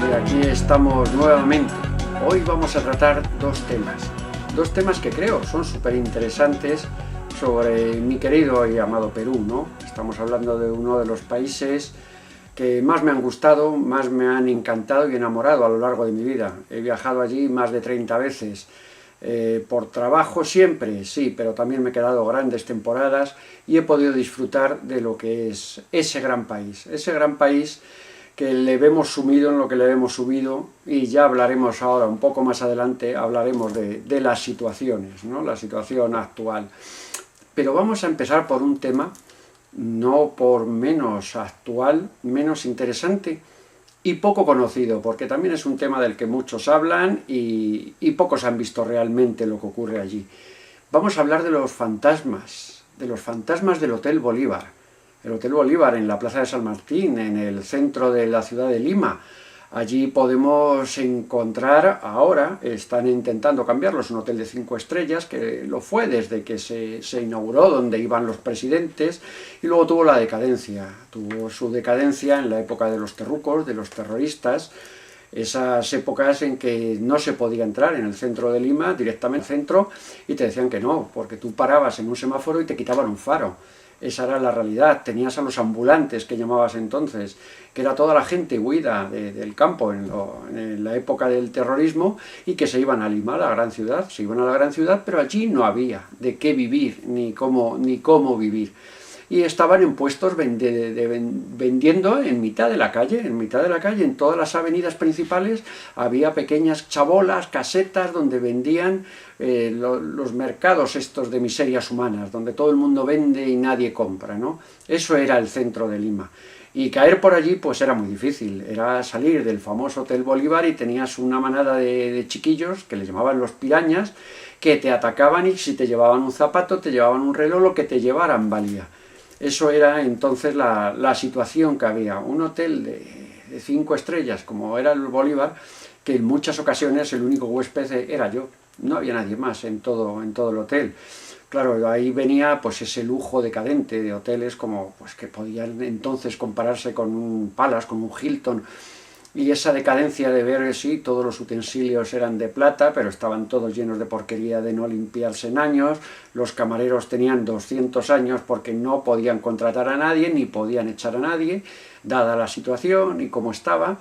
Y aquí estamos nuevamente. Hoy vamos a tratar dos temas que creo son súper interesantes sobre mi querido y amado Perú, ¿no? Estamos hablando de uno de los países que más me han gustado, más me han encantado y enamorado a lo largo de mi vida. He viajado allí más de 30 veces. Por trabajo siempre, sí, pero también me he quedado grandes temporadas y he podido disfrutar de lo que es ese gran país que le vemos sumido en lo que le hemos subido, y ya hablaremos ahora, un poco más adelante, hablaremos de las situaciones, ¿no? La situación actual. Pero vamos a empezar por un tema, no por menos actual, menos interesante, y poco conocido, porque también es un tema del que muchos hablan y pocos han visto realmente lo que ocurre allí. Vamos a hablar de los fantasmas del Hotel Bolívar. El Hotel Bolívar en la Plaza de San Martín, en el centro de la ciudad de Lima. Allí podemos encontrar, ahora están intentando cambiarlo, es un hotel de 5 estrellas, que lo fue desde que se inauguró, donde iban los presidentes, y luego tuvo la decadencia, tuvo su decadencia en la época de los terrucos, de los terroristas, esas épocas en que no se podía entrar en el centro de Lima, directamente al centro, y te decían que no, porque tú parabas en un semáforo y te quitaban un faro. Esa era la realidad. Tenías a los ambulantes, que llamabas entonces, que era toda la gente huida del campo en la época del terrorismo, y que se iban a Lima, a la gran ciudad. Se iban a la gran ciudad, pero allí no había de qué vivir, ni cómo vivir. Y estaban en puestos vendiendo en mitad de la calle, en todas las avenidas principales había pequeñas chabolas, casetas, donde vendían los mercados estos de miserias humanas, donde todo el mundo vende y nadie compra, ¿no? Eso era el centro de Lima. Y caer por allí pues era muy difícil, era salir del famoso Hotel Bolívar y tenías una manada de chiquillos, que les llamaban los pirañas, que te atacaban, y si te llevaban un zapato, te llevaban un reloj, lo que te llevaran valía. Eso era entonces la situación que había. Un hotel de 5 estrellas, como era el Bolívar, que en muchas ocasiones el único huésped era yo. No había nadie más en todo el hotel. Claro, ahí venía pues ese lujo decadente de hoteles como pues que podían entonces compararse con un Palace, con un Hilton, y esa decadencia de ver, sí, todos los utensilios eran de plata, pero estaban todos llenos de porquería de no limpiarse en años, los camareros tenían 200 años porque no podían contratar a nadie, ni podían echar a nadie, dada la situación y cómo estaba.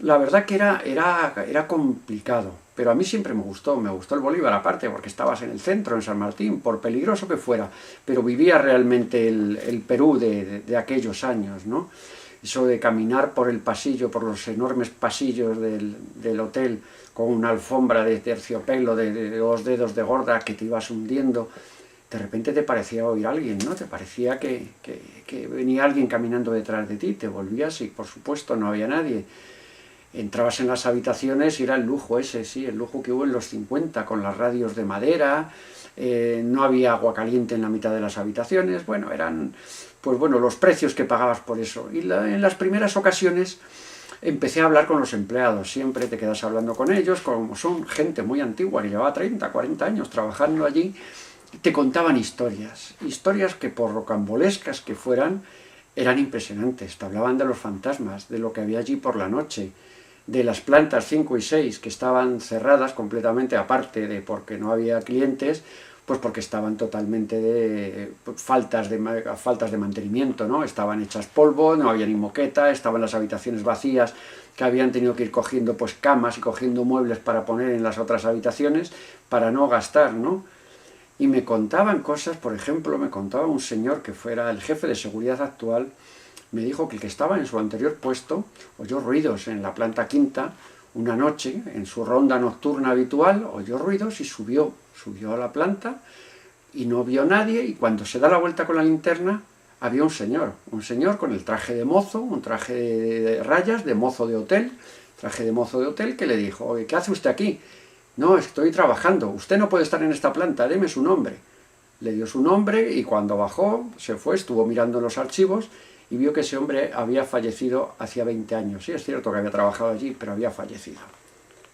La verdad que era complicado, pero a mí siempre me gustó el Bolívar, aparte, porque estabas en el centro, en San Martín, por peligroso que fuera, pero vivía realmente el Perú de aquellos años, ¿no? Eso de caminar por el pasillo, por los enormes pasillos del hotel, con una alfombra de terciopelo de 2 dedos de gorda que te ibas hundiendo, de repente te parecía oír a alguien, ¿no? Te parecía que venía alguien caminando detrás de ti, te volvías y por supuesto no había nadie. Entrabas en las habitaciones y era el lujo ese, sí, el lujo que hubo en los 50, con las radios de madera, no había agua caliente en la mitad de las habitaciones, bueno, eran pues bueno, los precios que pagabas por eso. Y en las primeras ocasiones empecé a hablar con los empleados, siempre te quedas hablando con ellos, como son gente muy antigua, que llevaba 30, 40 años trabajando allí, te contaban historias que por rocambolescas que fueran, eran impresionantes. Te hablaban de los fantasmas, de lo que había allí por la noche, de las plantas 5 y 6 que estaban cerradas completamente, aparte de porque no había clientes, pues porque estaban totalmente de faltas de mantenimiento, ¿no? Estaban hechas polvo, no había ni moqueta, estaban las habitaciones vacías, que habían tenido que ir cogiendo pues camas y cogiendo muebles para poner en las otras habitaciones, para no gastar, ¿no? Y me contaban cosas, por ejemplo, me contaba un señor que fuera el jefe de seguridad actual, me dijo que el que estaba en su anterior puesto oyó ruidos en la planta quinta una noche, en su ronda nocturna habitual, oyó ruidos y subió a la planta y no vio nadie, y cuando se da la vuelta con la linterna había un señor con el traje de mozo, un traje de rayas, de mozo de hotel, que le dijo: oye, ¿qué hace usted aquí? No, estoy trabajando, usted no puede estar en esta planta, deme su nombre. Le dio su nombre y cuando bajó, se fue, estuvo mirando los archivos y vio que ese hombre había fallecido hacía 20 años. Sí, es cierto que había trabajado allí, pero había fallecido.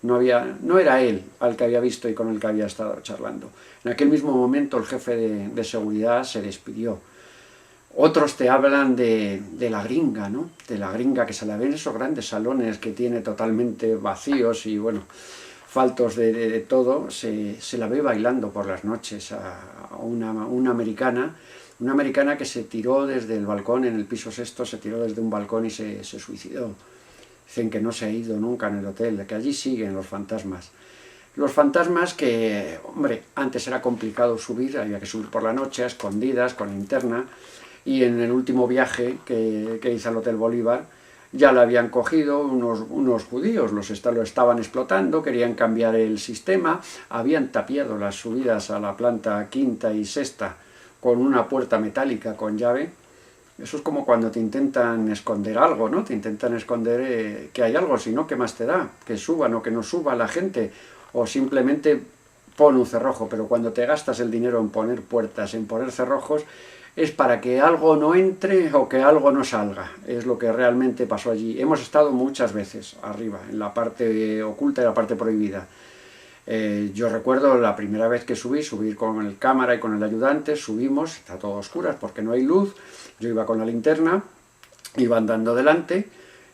No era él al que había visto y con el que había estado charlando. En aquel mismo momento el jefe de seguridad se despidió. Otros te hablan de la gringa, ¿no? De la gringa que se la ve en esos grandes salones que tiene totalmente vacíos y, bueno, faltos de todo, se la ve bailando por las noches a una americana que se tiró desde el balcón, en el piso sexto, se tiró desde un balcón y se suicidó. Dicen que no se ha ido nunca en el hotel, que allí siguen los fantasmas. Los fantasmas que, hombre, antes era complicado subir, había que subir por la noche, a escondidas, con linterna, y en el último viaje que hice al Hotel Bolívar, ya lo habían cogido unos judíos, lo estaban explotando, querían cambiar el sistema, habían tapiado las subidas a la planta quinta y sexta con una puerta metálica con llave. Eso es como cuando te intentan esconder algo, ¿no? Te intentan esconder que hay algo, si no, ¿qué más te da? Que suban o que no suba la gente, o simplemente pon un cerrojo, pero cuando te gastas el dinero en poner puertas, en poner cerrojos, es para que algo no entre o que algo no salga. Es lo que realmente pasó allí. Hemos estado muchas veces arriba, en la parte oculta y la parte prohibida. Yo recuerdo la primera vez que subir con el cámara y con el ayudante, subimos, está todo a oscuras porque no hay luz, yo iba con la linterna, iba andando delante,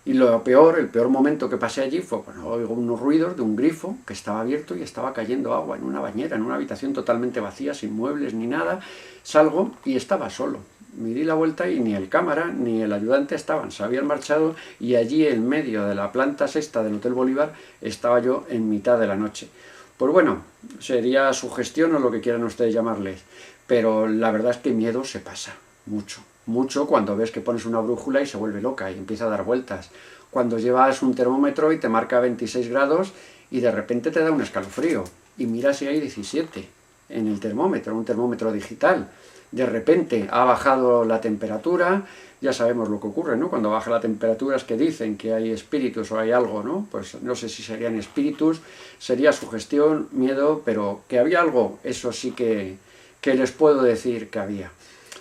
y el peor momento que pasé allí fue, bueno, oigo unos ruidos de un grifo que estaba abierto y estaba cayendo agua en una bañera, en una habitación totalmente vacía, sin muebles ni nada. Salgo y estaba solo. Me di la vuelta y ni el cámara ni el ayudante estaban, se habían marchado, y allí en medio de la planta sexta del Hotel Bolívar estaba yo en mitad de la noche. Pues bueno, sería sugestión o lo que quieran ustedes llamarles, pero la verdad es que miedo se pasa mucho. Mucho cuando ves que pones una brújula y se vuelve loca y empieza a dar vueltas. Cuando llevas un termómetro y te marca 26 grados y de repente te da un escalofrío y miras si hay 17 en el termómetro, un termómetro digital. De repente ha bajado la temperatura, ya sabemos lo que ocurre, ¿no? Cuando baja la temperatura es que dicen que hay espíritus o hay algo, ¿no? Pues no sé si serían espíritus, sería sugestión, miedo, pero que había algo, eso sí que les puedo decir que había.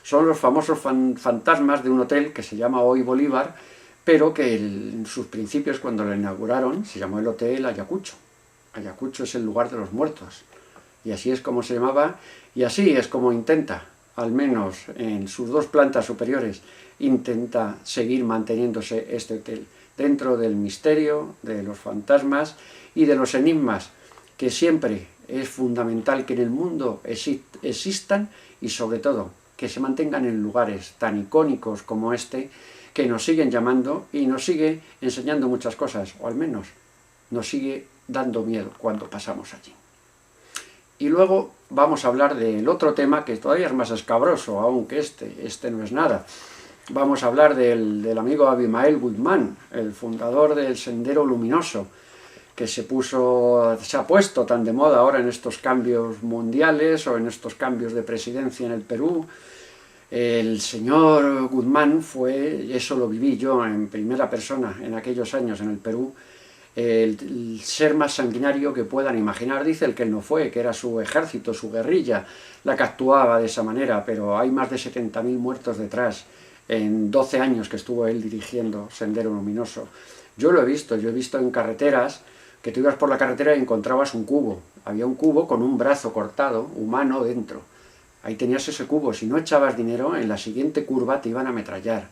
Son los famosos fantasmas de un hotel que se llama hoy Bolívar, pero que en sus principios, cuando lo inauguraron, se llamó el Hotel Ayacucho. Ayacucho es el lugar de los muertos, y así es como se llamaba, y así es como intenta, al menos en sus dos plantas superiores, intenta seguir manteniéndose este hotel, dentro del misterio, de los fantasmas y de los enigmas, que siempre es fundamental que en el mundo existan, y sobre todo que se mantengan en lugares tan icónicos como este, que nos siguen llamando y nos sigue enseñando muchas cosas, o al menos nos sigue dando miedo cuando pasamos allí. Y luego vamos a hablar del otro tema que todavía es más escabroso, aunque este no es nada. Vamos a hablar del amigo Abimael Guzmán, el fundador del Sendero Luminoso, que se ha puesto tan de moda ahora en estos cambios mundiales o en estos cambios de presidencia en el Perú. El señor Guzmán fue, eso lo viví yo en primera persona en aquellos años en el Perú, el ser más sanguinario que puedan imaginar. Dice el que él no fue, que era su ejército, su guerrilla, la que actuaba de esa manera, pero hay más de 70.000 muertos detrás en 12 años que estuvo él dirigiendo Sendero Luminoso. Yo lo he visto en carreteras, que tú ibas por la carretera y encontrabas un cubo. Había un cubo con un brazo cortado, humano, dentro. Ahí tenías ese cubo. Si no echabas dinero, en la siguiente curva te iban a ametrallar.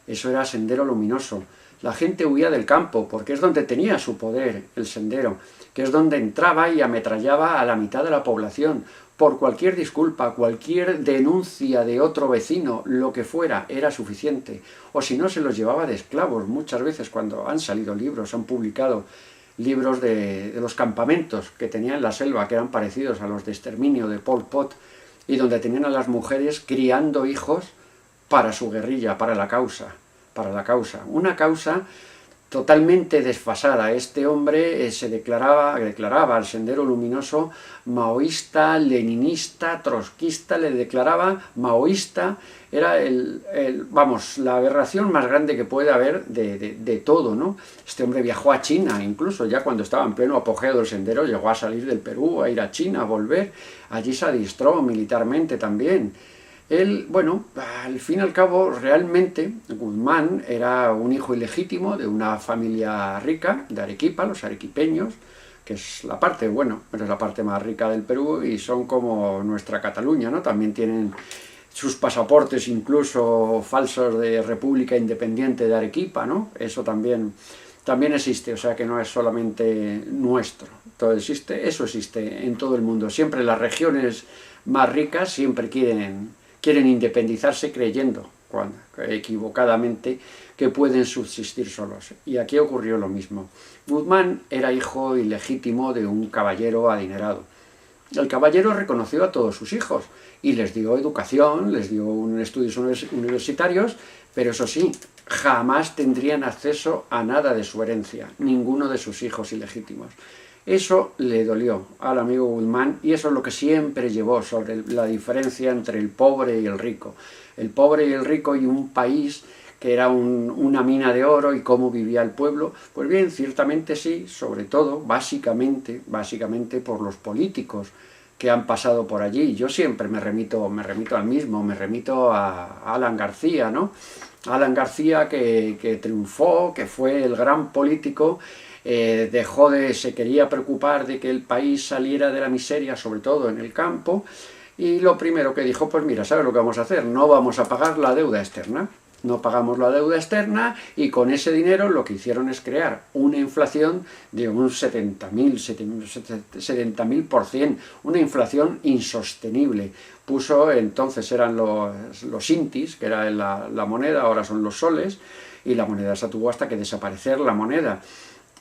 Eso era Sendero Luminoso. La gente huía del campo, porque es donde tenía su poder el sendero, que es donde entraba y ametrallaba a la mitad de la población. Por cualquier disculpa, cualquier denuncia de otro vecino, lo que fuera, era suficiente. O si no, se los llevaba de esclavos. Muchas veces, cuando han salido libros, han publicado libros de los campamentos que tenían en la selva, que eran parecidos a los de exterminio de Pol Pot, y donde tenían a las mujeres criando hijos para su guerrilla, para la causa. Una causa totalmente desfasada. Este hombre declaraba al Sendero Luminoso maoísta, leninista, trotskista, le declaraba maoísta. Era la aberración más grande que puede haber de todo, ¿no? Este hombre viajó a China, incluso ya cuando estaba en pleno apogeo del sendero, llegó a salir del Perú, a ir a China, a volver. Allí se adiestró militarmente también. Él, bueno, al fin y al cabo, realmente, Guzmán era un hijo ilegítimo de una familia rica, de Arequipa, los arequipeños, que es la parte, bueno, pero es la parte más rica del Perú, y son como nuestra Cataluña, ¿no? También tienen sus pasaportes incluso falsos de República Independiente de Arequipa, ¿no? Eso también existe, o sea que no es solamente nuestro, todo existe, eso existe en todo el mundo. Siempre las regiones más ricas siempre quieren independizarse creyendo, equivocadamente, que pueden subsistir solos. Y aquí ocurrió lo mismo. Guzmán era hijo ilegítimo de un caballero adinerado. El caballero reconoció a todos sus hijos y les dio educación, les dio estudios universitarios, pero eso sí, jamás tendrían acceso a nada de su herencia, ninguno de sus hijos ilegítimos. Eso le dolió al amigo Guzmán y eso es lo que siempre llevó sobre la diferencia entre el pobre y el rico. El pobre y el rico y un país que era una mina de oro y cómo vivía el pueblo. Pues bien, ciertamente sí, sobre todo, básicamente por los políticos que han pasado por allí. Yo siempre me remito al mismo, me remito a Alan García, ¿no? Alan García que triunfó, que fue el gran político, se quería preocupar de que el país saliera de la miseria, sobre todo en el campo, y lo primero que dijo, pues mira, ¿sabes lo que vamos a hacer? No vamos a pagar la deuda externa. No pagamos la deuda externa y con ese dinero lo que hicieron es crear una inflación de un 70.000%, una inflación insostenible. Puso, entonces eran los intis, que era la moneda, ahora son los soles, y la moneda se tuvo hasta que desaparecer la moneda.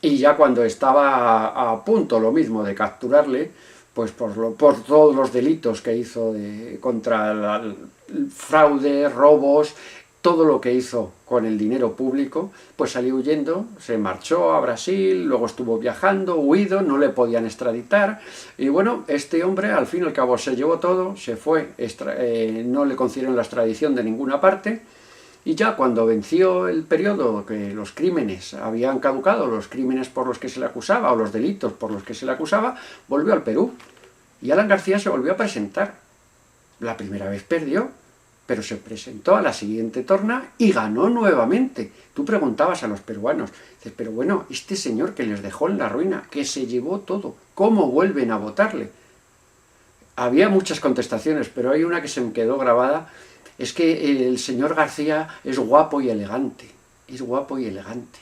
Y ya cuando estaba a punto lo mismo de capturarle, pues por todos los delitos que hizo contra el fraude, robos, todo lo que hizo con el dinero público, pues salió huyendo, se marchó a Brasil, luego estuvo viajando, huido, no le podían extraditar, y bueno, este hombre al fin y al cabo se llevó todo, se fue, no le concedieron la extradición de ninguna parte, y ya cuando venció el periodo que los crímenes habían caducado, los crímenes por los que se le acusaba, o los delitos por los que se le acusaba, volvió al Perú, y Alan García se volvió a presentar. La primera vez perdió, pero se presentó a la siguiente torna y ganó nuevamente. Tú preguntabas a los peruanos, dices, pero bueno, este señor que les dejó en la ruina, que se llevó todo, ¿cómo vuelven a votarle? Había muchas contestaciones, pero hay una que se me quedó grabada, es que el señor García es guapo y elegante, es guapo y elegante.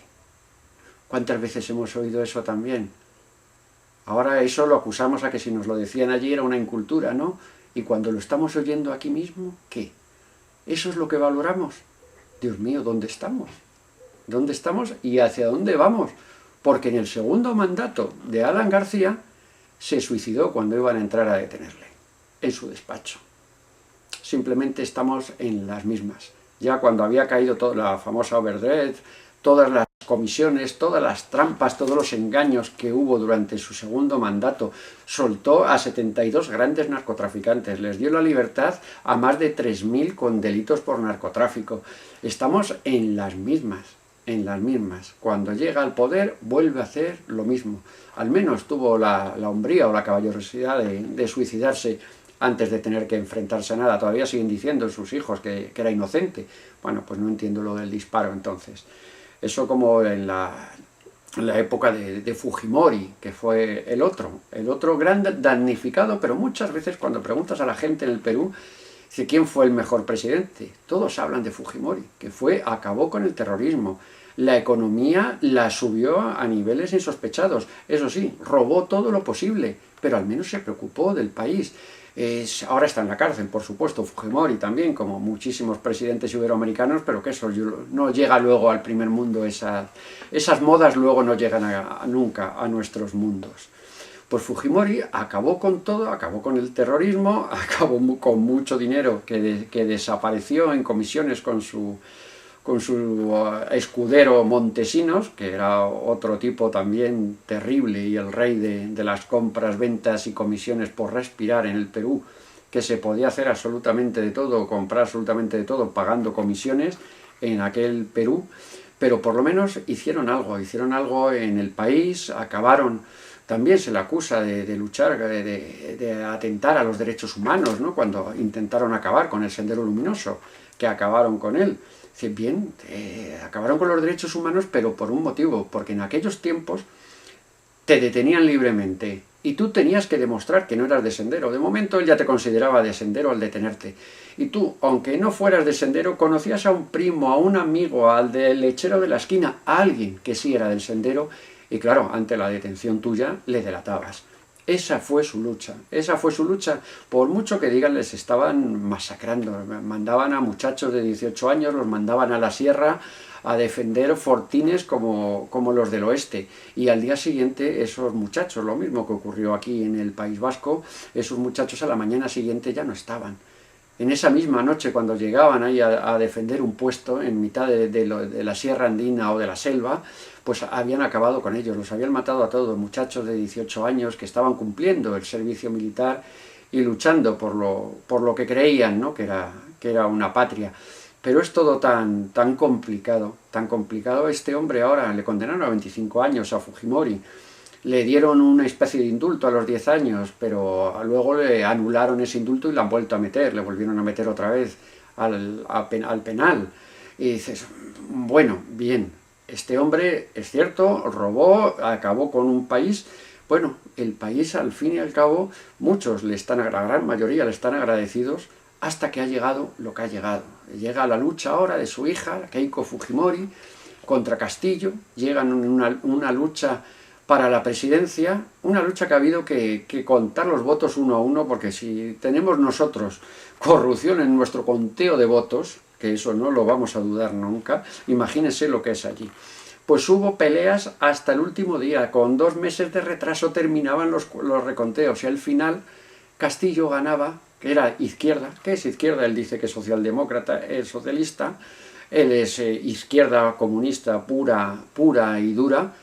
¿Cuántas veces hemos oído eso también? Ahora eso lo acusamos a que si nos lo decían allí era una incultura, ¿no? Y cuando lo estamos oyendo aquí mismo, ¿qué? ¿Eso es lo que valoramos? Dios mío, ¿dónde estamos? ¿Dónde estamos y hacia dónde vamos? Porque en el segundo mandato de Alan García se suicidó cuando iban a entrar a detenerle, en su despacho. Simplemente estamos en las mismas. Ya cuando había caído toda la famosa Overdread, todas las comisiones, todas las trampas, todos los engaños que hubo durante su segundo mandato, soltó a 72 grandes narcotraficantes, les dio la libertad a más de 3.000 con delitos por narcotráfico. Estamos en las mismas, en las mismas. Cuando llega al poder vuelve a hacer lo mismo. Al menos tuvo la hombría o la caballerosidad de suicidarse antes de tener que enfrentarse a nada. Todavía siguen diciendo sus hijos que era inocente. Bueno, pues no entiendo lo del disparo entonces. Eso como en la época de Fujimori, que fue el otro gran damnificado, pero muchas veces cuando preguntas a la gente en el Perú, dice, ¿quién fue el mejor presidente? Todos hablan de Fujimori, que acabó con el terrorismo, la economía la subió a niveles insospechados, eso sí, robó todo lo posible, pero al menos se preocupó del país. Ahora está en la cárcel, por supuesto, Fujimori también, como muchísimos presidentes iberoamericanos, pero que eso no llega luego al primer mundo, esas modas luego no llegan nunca a nuestros mundos. Pues Fujimori acabó con todo, acabó con el terrorismo, acabó con mucho dinero que desapareció en comisiones con su escudero Montesinos, que era otro tipo también terrible y el rey de las compras, ventas y comisiones por respirar en el Perú, que se podía hacer absolutamente de todo, comprar absolutamente de todo, pagando comisiones en aquel Perú, pero por lo menos hicieron algo en el país, acabaron. También se le acusa de luchar, de atentar a los derechos humanos, ¿no? Cuando intentaron acabar con el Sendero Luminoso, que acabaron con él. Bien, acabaron con los derechos humanos, pero por un motivo, porque en aquellos tiempos te detenían libremente y tú tenías que demostrar que no eras de Sendero. De momento él ya te consideraba de Sendero al detenerte. Y tú, aunque no fueras de Sendero, conocías a un primo, a un amigo, al del lechero de la esquina, a alguien que sí era del Sendero, y claro, ante la detención tuya le delatabas. Esa fue su lucha, por mucho que digan, les estaban masacrando, mandaban a muchachos de 18 años, los mandaban a la sierra a defender fortines como los del oeste, y al día siguiente esos muchachos, lo mismo que ocurrió aquí en el País Vasco, esos muchachos a la mañana siguiente ya no estaban. En esa misma noche, cuando llegaban ahí a defender un puesto en mitad de la sierra andina o de la selva, pues habían acabado con ellos, los habían matado a todos, muchachos de 18 años que estaban cumpliendo el servicio militar y luchando por lo que creían, ¿no?, que era una patria. Pero es todo tan complicado, tan complicado. Este hombre ahora le condenaron a 25 años a Fujimori, le dieron una especie de indulto a los 10 años, pero luego le anularon ese indulto y lo han vuelto a meter, le volvieron a meter otra vez al penal. Y dices, bueno, bien, este hombre, es cierto, robó, acabó con un país. Bueno, el país, al fin y al cabo, muchos la gran mayoría le están agradecidos hasta que ha llegado lo que ha llegado. Llega la lucha ahora de su hija, Keiko Fujimori, contra Castillo, llegan una lucha para la presidencia, una lucha que ha habido que contar los votos uno a uno, porque si tenemos nosotros corrupción en nuestro conteo de votos, que eso no lo vamos a dudar nunca, imagínense lo que es allí. Pues hubo peleas hasta el último día, con 2 meses de retraso terminaban los reconteos, y al final Castillo ganaba, que era izquierda. ¿Qué es izquierda? Él dice que es socialdemócrata, es socialista, él es izquierda comunista pura y dura,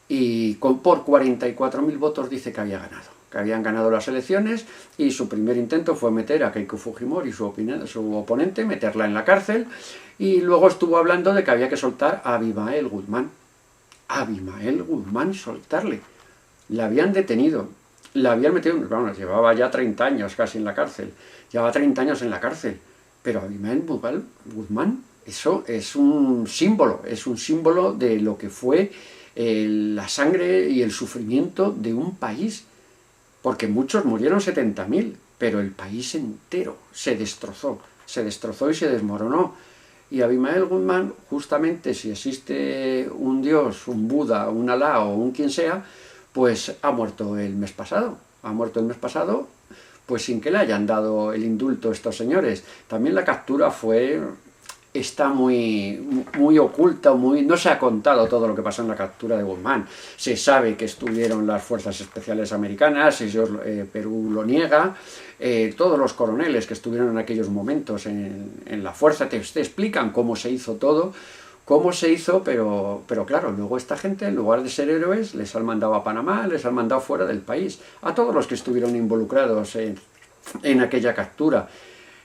y por 44.000 votos dice que había ganado, que habían ganado las elecciones, y su primer intento fue meter a Keiko Fujimori, su oponente, meterla en la cárcel, y luego estuvo hablando de que había que soltar a Abimael Guzmán. Abimael Guzmán, soltarle. La habían detenido, la habían metido, bueno, llevaba ya 30 años casi en la cárcel, llevaba 30 años en la cárcel, pero Abimael Guzmán, eso es un símbolo de lo que fue la sangre y el sufrimiento de un país, porque muchos murieron 70.000, pero el país entero se destrozó y se desmoronó. Y Abimael Guzmán, justamente, si existe un Dios, un Buda, un Alá o un quien sea, pues ha muerto el mes pasado, pues sin que le hayan dado el indulto a estos señores. También la captura está muy oculta, no se ha contado todo lo que pasó en la captura de Guzmán. Se sabe que estuvieron las fuerzas especiales americanas, Perú lo niega, todos los coroneles que estuvieron en aquellos momentos en la fuerza te explican cómo se hizo todo, pero claro, luego esta gente, en lugar de ser héroes, les han mandado a Panamá, les han mandado fuera del país, a todos los que estuvieron involucrados en aquella captura,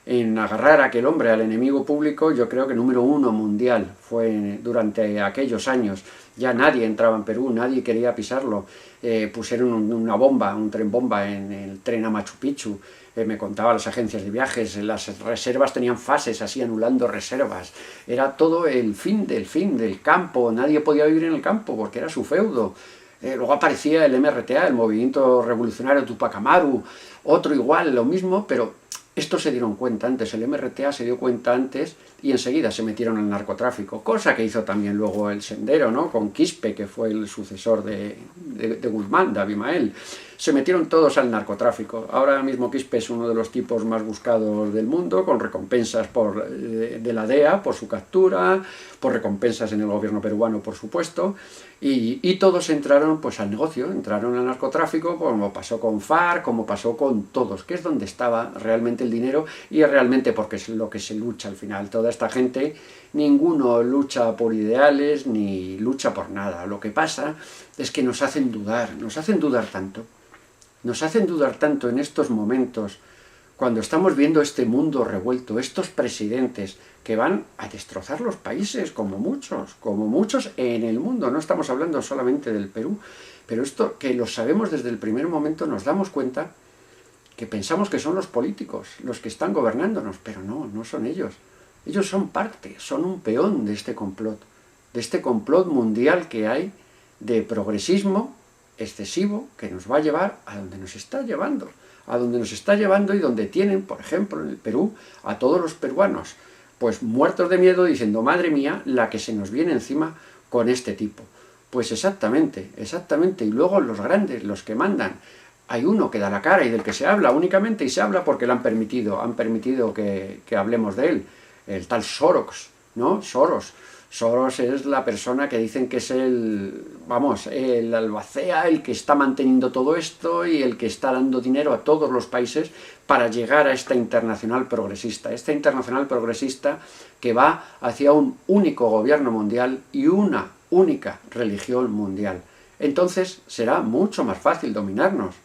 en agarrar a aquel hombre, al enemigo público. Yo creo que número 1 mundial fue durante aquellos años. Ya nadie entraba en Perú, nadie quería pisarlo. Pusieron una bomba, un tren bomba en el tren a Machu Picchu. Me contaban las agencias de viajes, las reservas tenían fases, así anulando reservas. Era todo el fin del campo, nadie podía vivir en el campo porque era su feudo. Luego aparecía el MRTA, el Movimiento Revolucionario Tupac Amaru, otro igual, lo mismo, pero estos se dieron cuenta antes, el MRTA se dio cuenta antes y enseguida se metieron al narcotráfico, cosa que hizo también luego el Sendero, ¿no?, con Quispe, que fue el sucesor de Guzmán, de Abimael. Se metieron todos al narcotráfico. Ahora mismo Quispe es uno de los tipos más buscados del mundo, con recompensas de la DEA por su captura, por recompensas en el gobierno peruano, por supuesto, y todos entraron pues al negocio, entraron al narcotráfico, como pasó con FARC, como pasó con todos, que es donde estaba realmente el dinero, y es realmente porque es lo que se lucha al final. Toda esta gente, ninguno lucha por ideales, ni lucha por nada. Lo que pasa es que nos hacen dudar tanto. Nos hacen dudar tanto en estos momentos, cuando estamos viendo este mundo revuelto, estos presidentes que van a destrozar los países, como muchos en el mundo. No estamos hablando solamente del Perú, pero esto que lo sabemos desde el primer momento, nos damos cuenta que pensamos que son los políticos los que están gobernándonos, pero no son ellos. Ellos son parte, son un peón de este complot mundial que hay de progresismo excesivo que nos va a llevar a donde nos está llevando. A donde nos está llevando y donde tienen, por ejemplo, en el Perú, a todos los peruanos, pues muertos de miedo diciendo, madre mía, la que se nos viene encima con este tipo. Pues exactamente, exactamente. Y luego los grandes, los que mandan, hay uno que da la cara y del que se habla únicamente, y se habla porque le han permitido que hablemos de él, el tal Soros, ¿no? Soros es la persona que dicen que es el albacea, el que está manteniendo todo esto y el que está dando dinero a todos los países para llegar a esta internacional progresista que va hacia un único gobierno mundial y una única religión mundial. Entonces será mucho más fácil dominarnos.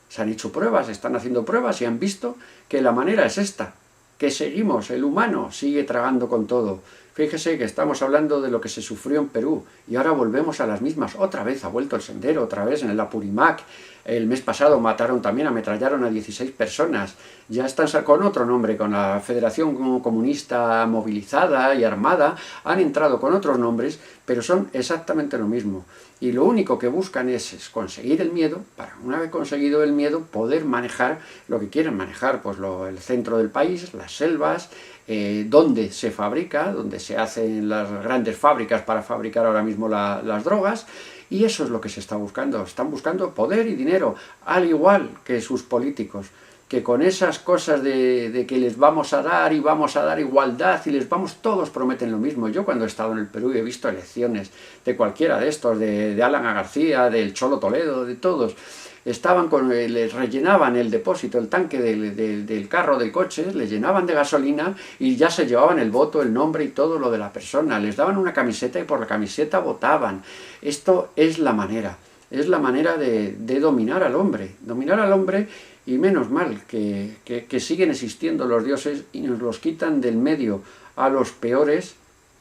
Se han hecho pruebas, están haciendo pruebas y han visto que la manera es esta, que seguimos, el humano sigue tragando con todo. Fíjese que estamos hablando de lo que se sufrió en Perú y ahora volvemos a las mismas. Otra vez ha vuelto el sendero, otra vez en el Apurímac. El mes pasado mataron también, ametrallaron a 16 personas. Ya están con otro nombre, con la Federación Comunista movilizada y armada. Han entrado con otros nombres, pero son exactamente lo mismo. Y lo único que buscan es conseguir el miedo, para una vez conseguido el miedo, poder manejar lo que quieren manejar, pues el centro del país, las selvas, donde se fabrica, donde se hacen las grandes fábricas para fabricar ahora mismo las drogas, y eso es lo que se está buscando. Están buscando poder y dinero, al igual que sus políticos, que con esas cosas de que les vamos a dar y vamos a dar igualdad y todos prometen lo mismo. Yo cuando he estado en el Perú y he visto elecciones de cualquiera de estos, de Alan García, del Cholo Toledo, de todos, les rellenaban el depósito, el tanque del carro, del coche, les llenaban de gasolina y ya se llevaban el voto, el nombre y todo lo de la persona. Les daban una camiseta y por la camiseta votaban. Esto es la manera de dominar al hombre, y menos mal que siguen existiendo los dioses y nos los quitan del medio a los peores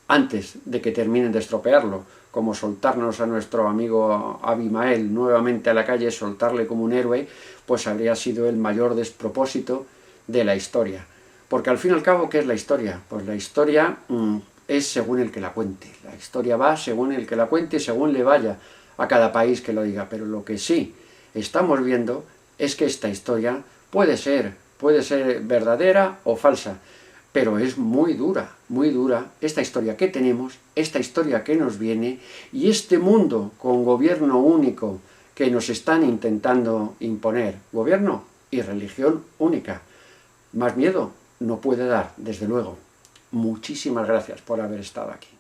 antes de que terminen de estropearlo, como soltarnos a nuestro amigo Abimael nuevamente a la calle, soltarle como un héroe, pues habría sido el mayor despropósito de la historia. Porque al fin y al cabo, ¿qué es la historia? Pues la historia es según el que la cuente. La historia va según el que la cuente y según le vaya a cada país que lo diga. Pero lo que sí estamos viendo es que esta historia puede ser verdadera o falsa, pero es muy dura esta historia que tenemos, esta historia que nos viene y este mundo con gobierno único que nos están intentando imponer, gobierno y religión única. Más miedo no puede dar, desde luego. Muchísimas gracias por haber estado aquí.